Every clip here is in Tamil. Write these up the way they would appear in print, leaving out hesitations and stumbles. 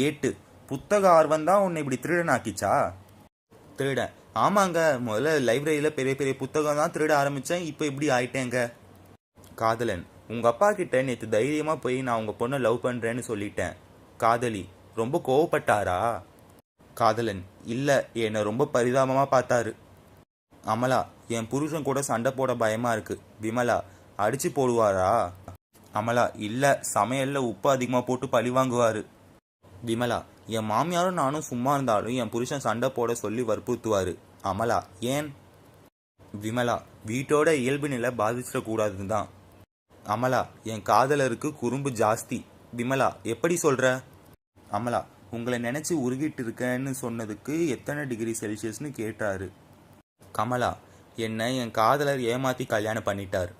ஏட்டு, புத்தக ஆர்வம் தான் உன்னை இப்படி திருடன் ஆக்கிச்சா? திருடன்? ஆமாங்க, முதல்ல லைப்ரரியில் பெரிய பெரிய புத்தகம் தான் திருட ஆரம்பித்தேன், இப்போ இப்படி ஆயிட்டேங்க. காதலன், உங்கள் அப்பா கிட்ட நேற்று தைரியமாக போய் நான் உங்கள் பொண்ணை லவ் பண்ணுறேன்னு சொல்லிட்டேன். காதலி, ரொம்ப கோவப்பட்டாரா? காதலன், இல்லை, என்னை ரொம்ப பரிதாபமாக பார்த்தாரு. அமலா, என் புருஷன் கூட சண்டை போட பயமாக இருக்கு. விமலா, அடிச்சு போடுவாரா? அமலா, இல்லை, சமையலில் உப்பு அதிகமாக போட்டு பழி வாங்குவார். விமலா, என் மாமியாரும் நானும் சும்மா இருந்தாலும் என் புருஷன் சண்டை போட சொல்லி வற்புறுத்துவார். அமலா, ஏன்? விமலா, வீட்டோட இயல்பு நிலை பாதிச்சிடக்கூடாதுன்னு தான். அமலா, என் காதலருக்கு குறும்பு ஜாஸ்தி. விமலா, எப்படி சொல்கிற? அமலா, உங்களை நினச்சி உருகிட்டு இருக்கேன்னு சொன்னதுக்கு எத்தனை டிகிரி செல்சியஸ்னு கேட்டாரு. கமலா, என்னை என் காதலர் ஏமாற்றி கல்யாணம் பண்ணிட்டார்.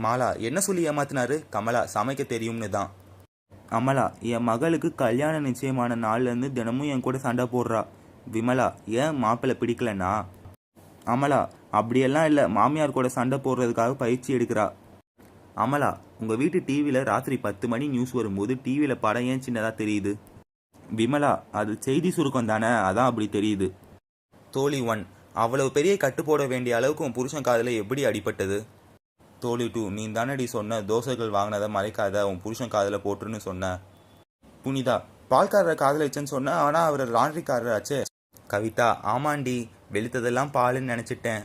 மாலா, என்ன சொல்லி ஏமாத்தினாரு? கமலா, சமைக்க தெரியும்னு தான். அமலா, என் மகளுக்கு கல்யாணம் நிச்சயமான நாள்லேருந்து தினமும் என் கூட சண்டை போடுறா. விமலா, ஏன் மாப்பிள்ளை பிடிக்கலன்னா? அமலா, அப்படியெல்லாம் இல்லை, மாமியார் கூட சண்டை போடுறதுக்காக பயிற்சி எடுக்கிறா. அமலா, உங்கள் வீட்டு டிவியில் ராத்திரி 10 மணி நியூஸ் வரும்போது டிவியில் படம் ஏன் சின்னதாக தெரியுது? விமலா, அது செய்தி சுருக்கம் தானே, அதான் அப்படி தெரியுது. தோழி 1, அவ்வளவு பெரிய கட்டு போட வேண்டிய அளவுக்கு உன் புருஷன் காதில் எப்படி அடிபட்டது? தோழி 2, நீ தானடி சொன்ன தோசைகள் வாங்கினதை மறைக்காத, உன் புருஷன் காதில் போட்டுருன்னு சொன்ன. புனிதா, பால்காரரை காதலிச்சேன்னு சொன்ன, ஆனால் அவர் லாண்ட்ரிக்காரர் ஆச்சே. கவிதா, ஆமாண்டி, வெளுத்ததெல்லாம் பாலுன்னு நினச்சிட்டேன்.